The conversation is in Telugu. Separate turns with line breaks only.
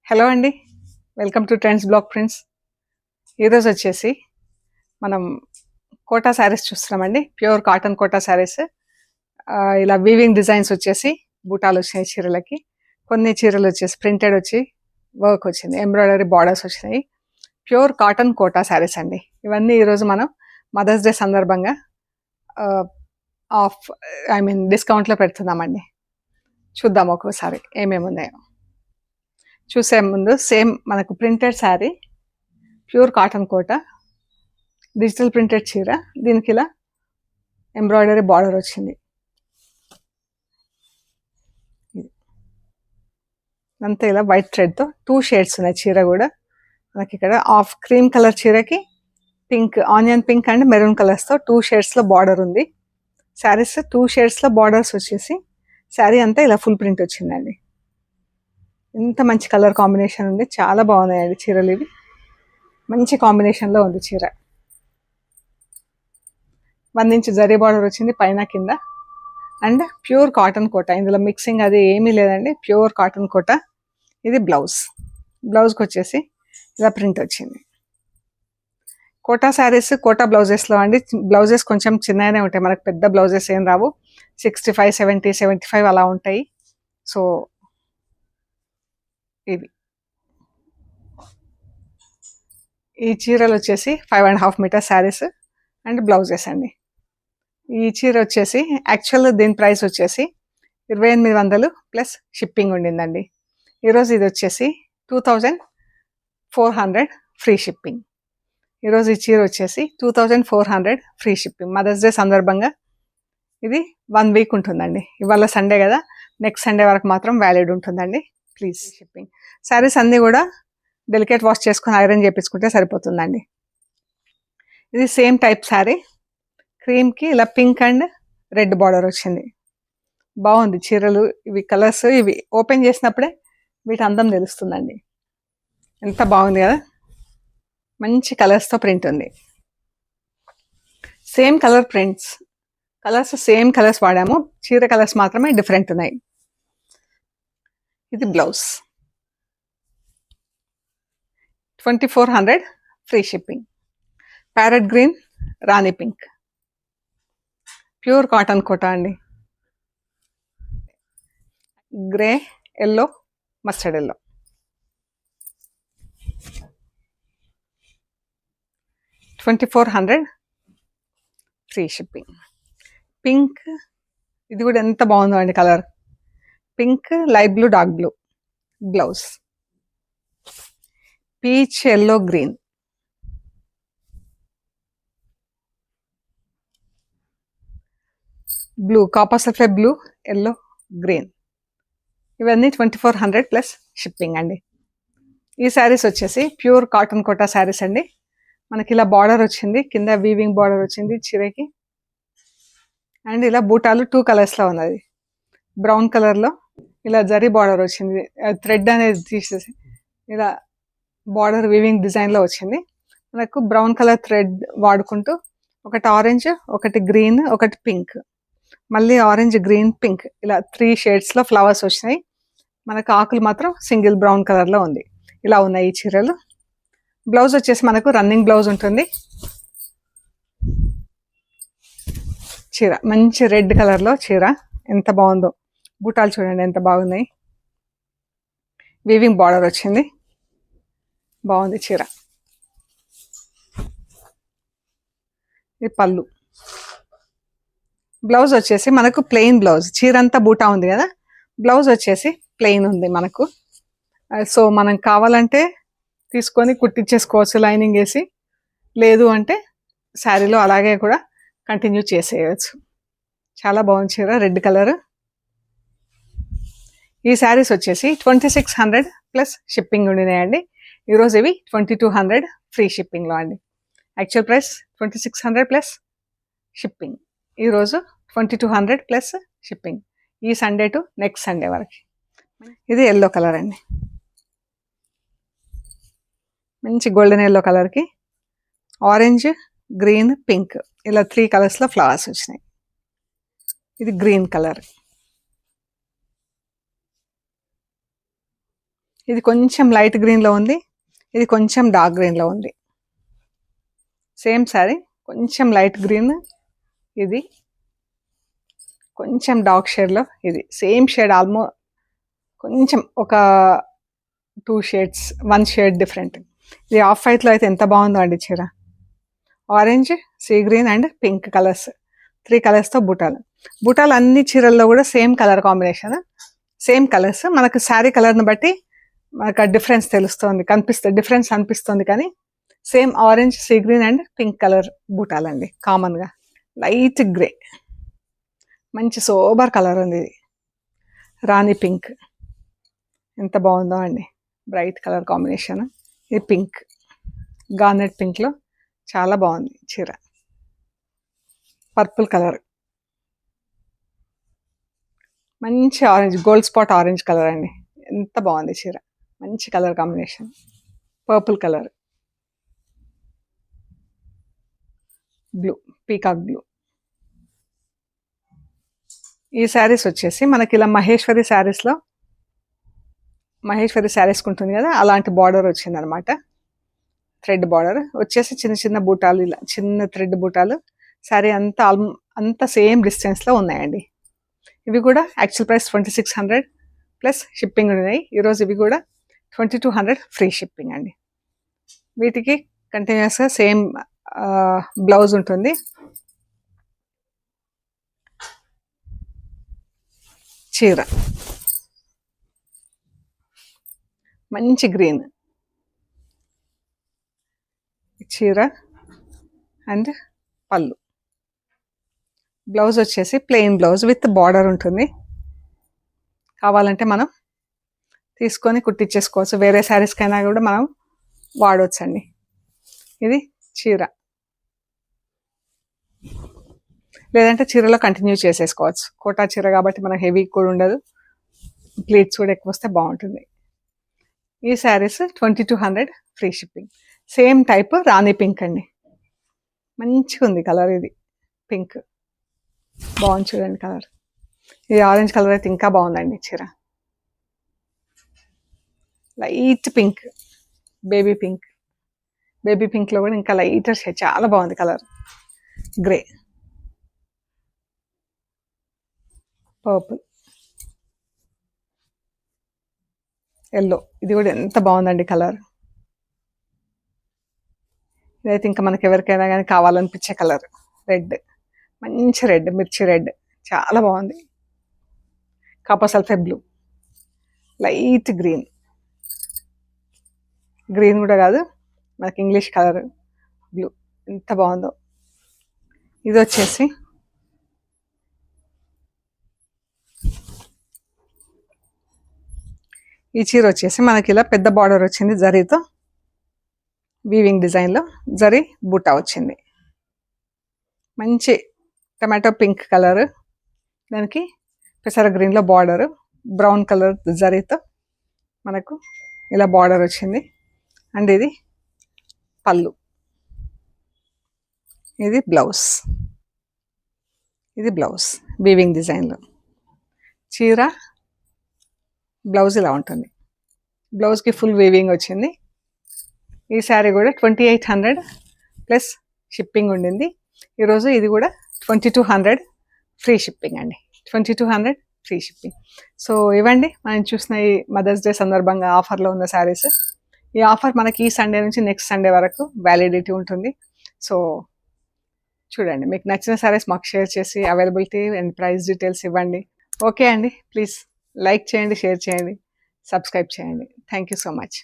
హలో అండి. Welcome to Trends black prints. ఈరోజు వచ్చేసి మనం కోటా శారీస్ చూస్తున్నామండి. Pure cotton Kota saris. ఇలా వీవింగ్ డిజైన్స్ వచ్చేసి బూటాలు వచ్చినాయి చీరలకి. కొన్ని చీరలు వచ్చేసి ప్రింటెడ్ వచ్చి వర్క్ వచ్చింది, ఎంబ్రాయిడరీ బార్డర్స్ వచ్చినాయి. ప్యూర్ కాటన్ కోటా శారీస్ అండి. ఇవన్నీ ఈరోజు మనం మదర్స్ డే సందర్భంగా డిస్కౌంట్లో పెడుతున్నామండి. చూద్దాం ఒక్కోసారి ఏమేమి ఉన్నాయో. చూసే ముందు సేమ్ మనకు ప్రింటెడ్ శారీ, ప్యూర్ కాటన్ కోట, డిజిటల్ ప్రింటెడ్ చీర, దీనికి ఇలా ఎంబ్రాయిడరీ బార్డర్ వచ్చింది. అంతే ఇలా వైట్ థ్రెడ్తో 2 షేడ్స్ ఉన్నాయి. చీర కూడా మనకి ఇక్కడ ఆఫ్ క్రీమ్ కలర్ చీరకి pink, onion pink and maroon కలర్స్తో 2 షేడ్స్లో బార్డర్ ఉంది. శారీస్ 2 షేడ్స్లో బార్డర్స్ వచ్చేసి శారీ అంతా ఇలా ఫుల్ ప్రింట్ వచ్చిందండి. ఎంత మంచి కలర్ కాంబినేషన్ ఉంది, చాలా బాగున్నాయండి చీరలు. ఇవి మంచి కాంబినేషన్లో ఉంది చీర. 1 ఇంచ్ జరీ బార్డర్ వచ్చింది పైన కింద. అండ్ ప్యూర్ కాటన్ కోట, ఇందులో మిక్సింగ్ అది ఏమీ లేదండి, ప్యూర్ కాటన్ కోట. ఇది బ్లౌజ్కి వచ్చేసి ఇలా ప్రింట్ వచ్చింది. కోటా శారీస్ కోటా బ్లౌజెస్లో అండి, బ్లౌజెస్ కొంచెం చిన్నగానే ఉంటాయి, మనకు పెద్ద బ్లౌజెస్ ఏం రావు. 65, 70, 75 అలా ఉంటాయి. సో ఇవి ఈ చీరలు వచ్చేసి 5.5 మీటర్ శారీస్ అండ్ బ్లౌజెస్ అండి. ఈ చీర వచ్చేసి యాక్చువల్ దీని ప్రైస్ వచ్చేసి 2800 ప్లస్ షిప్పింగ్ ఉండిందండి. ఈరోజు ఇది వచ్చేసి 2400 ఫ్రీ షిప్పింగ్. ఈరోజు ఈ చీర వచ్చేసి 2400 ఫ్రీ షిప్పింగ్. మదర్స్ డే సందర్భంగా ఇది 1 వీక్ ఉంటుందండి. ఇవాళ సండే కదా, నెక్స్ట్ సండే వరకు మాత్రం వ్యాలిడ్ ఉంటుందండి. Please shipping. శారీస్ అన్నీ కూడా డెలికేట్ వాష్ చేసుకొని ఐరన్ చేయించుకుంటే సరిపోతుందండి. ఇది సేమ్ టైప్ శారీ, క్రీమ్కి ఇలా పింక్ అండ్ రెడ్ బార్డర్ వచ్చింది. బాగుంది చీరలు. ఇవి కలర్స్, ఇవి ఓపెన్ చేసినప్పుడే వీటి అందం తెలుస్తుందండి. ఎంత బాగుంది కదా, మంచి కలర్స్తో ప్రింట్ ఉంది. Same colour prints, colours same colours వాడాము, చీర కలర్స్ మాత్రమే డిఫరెంట్ ఉన్నాయి. ఇది blouse 2400 free shipping. Parrot green, rani pink, pure cotton Kota అండి. Grey, yellow, mustard yellow. 2400 free shipping. Pink, ఇది కూడా ఎంత బాగుందో అండి colour. Pink, light blue, dark blue. Blouse peach, yellow, green. Blue, copper sulphate blue, yellow, green. ఇవన్నీ 2400 ప్లస్ షిప్పింగ్ అండి. ఈ శారీస్ వచ్చేసి ప్యూర్ కాటన్ కోటా శారీస్ అండి. మనకి ఇలా బార్డర్ వచ్చింది, కింద వీవింగ్ బార్డర్ వచ్చింది చీరకి. అండ్ ఇలా బూటాలు 2 కలర్స్లో ఉన్నది. బ్రౌన్ కలర్లో ఇలా జరీ బార్డర్ వచ్చింది, థ్రెడ్ అనేది తీసేసి ఇలా బార్డర్ వీవింగ్ డిజైన్లో వచ్చింది. మనకు బ్రౌన్ కలర్ థ్రెడ్ వాడుకుంటూ ఒకటి ఆరెంజ్, ఒకటి గ్రీన్, ఒకటి పింక్, మళ్ళీ ఆరెంజ్, గ్రీన్, పింక్, ఇలా 3 షేడ్స్లో ఫ్లవర్స్ వచ్చినాయి. మనకు ఆకులు మాత్రం సింగిల్ బ్రౌన్ కలర్లో ఉంది. ఇలా ఉన్నాయి ఈ చీరలు. బ్లౌజ్ వచ్చేసి మనకు రన్నింగ్ బ్లౌజ్ ఉంటుంది. చీర మంచి రెడ్ కలర్లో చీర, ఎంత బాగుందో. బూటాలు చూడండి ఎంత బాగున్నాయి. వీవింగ్ బార్డర్ వచ్చింది, బాగుంది చీర. ఇది పళ్ళు. బ్లౌజ్ వచ్చేసి మనకు ప్లెయిన్ బ్లౌజ్, చీర అంతా బూటా ఉంది కదా, బ్లౌజ్ వచ్చేసి ప్లెయిన్ ఉంది మనకు. సో మనం కావాలంటే తీసుకొని కుట్టించేసుకోవచ్చు లైనింగ్ వేసి, లేదు అంటే శారీలో అలాగే కూడా కంటిన్యూ చేసేయచ్చు. చాలా బాగుంది చీర, రెడ్ కలర్. ఈ శారీస్ వచ్చేసి 2600 ప్లస్ షిప్పింగ్ ఉండినాయండి. ఈరోజు ఇవి 2200 ఫ్రీ షిప్పింగ్లో అండి. Actual price 2600 plus shipping. ఈరోజు 2200 ప్లస్ షిప్పింగ్, ఈ సండే టు నెక్స్ట్ సండే వరకు. ఇది ఎల్లో కలర్ అండి, మంచి గోల్డెన్ ఎల్లో కలర్కి ఆరెంజ్, గ్రీన్, పింక్, ఇలా 3 కలర్స్లో ఫ్లవర్స్ వచ్చినాయి. ఇది గ్రీన్ కలర్. ఇది కొంచెం లైట్ గ్రీన్లో ఉంది, ఇది కొంచెం డార్క్ గ్రీన్లో ఉంది. సేమ్ శారీ, కొంచెం లైట్ గ్రీన్, ఇది కొంచెం డార్క్ షేడ్లో, ఇది సేమ్ షేడ్ ఆల్మోస్ట్ కొంచెం ఒక 2 షేడ్స్ 1 షేడ్ డిఫరెంట్. ఇది ఆఫ్ వైట్లో అయితే ఎంత బాగుందో అండి చీర. Orange, sea green and pink colours, 3 కలర్స్తో బూటాలు. బూటాలు అన్ని చీరల్లో కూడా same colour combination, same colours. మనకు శారీ కలర్ని బట్టి మనకు ఆ డిఫరెన్స్ తెలుస్తుంది, కనిపిస్తుంది, డిఫరెన్స్ అనిపిస్తుంది. కానీ same orange, sea green and pink colour బూటాలండి. కామన్గా లైట్ గ్రే, మంచి సోబర్ కలర్ ఉంది. ఇది రాణి పింక్, ఎంత బాగుందో అండి, బ్రైట్ కలర్ కాంబినేషన్. ఇది పింక్, గార్నెట్ పింక్లో చాలా బాగుంది చీర. పర్పుల్ కలర్, మంచి orange, gold spot orange colour అండి, ఎంత బాగుంది చీర, మంచి colour combination. Purple colour, blue, peacock blue. ఈ శారీస్ వచ్చేసి మనకి ఇలా మహేశ్వరి శారీస్కి ఉంటుంది కదా, అలాంటి బార్డర్ వచ్చింది అనమాట. థ్రెడ్ బార్డర్ వచ్చేసి చిన్న చిన్న బూటాలు, ఇలా చిన్న థ్రెడ్ బూటాలు. శారీ అంతా సేమ్ డిస్టెన్స్లో ఉన్నాయండి. ఇవి కూడా యాక్చువల్ ప్రైస్ 2600 ప్లస్ షిప్పింగ్ ఉన్నాయి. ఈరోజు ఇవి కూడా 2200 ఫ్రీ షిప్పింగ్ అండి. వీటికి కంటిన్యూస్గా సేమ్ బ్లౌజ్ ఉంటుంది. చీర మంచి గ్రీన్ చీర అండ్ పళ్ళు. బ్లౌజ్ వచ్చేసి ప్లెయిన్ బ్లౌజ్ విత్ బార్డర్ ఉంటుంది. కావాలంటే మనం తీసుకొని కుట్టించేసుకోవచ్చు, వేరే శారీస్కైనా కూడా మనం వాడవచ్చండి. ఇది చీర, లేదంటే చీరలో కంటిన్యూ చేసేసుకోవచ్చు. కోటా చీర కాబట్టి మనకు హెవీ కూడా ఉండదు, ప్లీట్స్ కూడా ఎక్కువ వస్తే బాగుంటుంది. ఈ sarees 2200 free shipping. Same type rani pink అండి, మంచిగా ఉంది కలర్. ఇది పింక్ బాగుంది చూడండి కలర్. ఇది ఆరెంజ్ కలర్ అయితే ఇంకా బాగుందండి చీర. లైట్ పింక్, బేబీ పింక్లో కూడా ఇంకా లైటర్ షేడ్, చాలా బాగుంది కలర్. Grey, purple, yellow. ఇది కూడా ఎంత బాగుందండి కలర్. ఇదైతే ఇంకా మనకి ఎవరికైనా కానీ కావాలనిపించే కలర్. రెడ్, మంచి రెడ్, మిర్చి రెడ్, చాలా బాగుంది. Copper sulphate blue, light green కూడా కాదు, మనకి ఇంగ్లీష్ కలర్ బ్లూ, ఎంత బాగుందో. ఇది వచ్చేసి ఈ చీర వచ్చేసి మనకి ఇలా పెద్ద బార్డర్ వచ్చింది, జరీతో వీవింగ్ డిజైన్లో జరీ బుట్ట వచ్చింది. మంచి టమాటో పింక్ కలర్, దానికి పెసర గ్రీన్లో బార్డరు, బ్రౌన్ కలర్ జరీతో మనకు ఇలా బార్డర్ వచ్చింది. అండ్ ఇది పళ్ళు, ఇది బ్లౌజ్ వీవింగ్ డిజైన్లో. చీర బ్లౌజ్ ఇలా ఉంటుంది, బ్లౌజ్కి ఫుల్ వీవింగ్ వచ్చింది. ఈ శారీ కూడా 2800 ప్లస్ షిప్పింగ్ ఉండింది. ఈరోజు ఇది కూడా 2200 ఫ్రీ షిప్పింగ్ అండి. 2200 ఫ్రీ షిప్పింగ్. సో ఇవ్వండి మనం చూసిన ఈ మదర్స్ డే సందర్భంగా ఆఫర్లో ఉన్న శారీస్. ఈ ఆఫర్ మనకి ఈ సండే నుంచి నెక్స్ట్ సండే వరకు వ్యాలిడిటీ ఉంటుంది. సో చూడండి, మీకు నచ్చిన శారీస్ మాకు షేర్ చేసి అవైలబిలిటీ అండ్ ప్రైస్ డీటెయిల్స్ ఇవ్వండి. ఓకే అండి, ప్లీజ్ లైక్ చేయండి, షేర్ చేయండి, సబ్స్క్రైబ్ చేయండి. Thank you so much.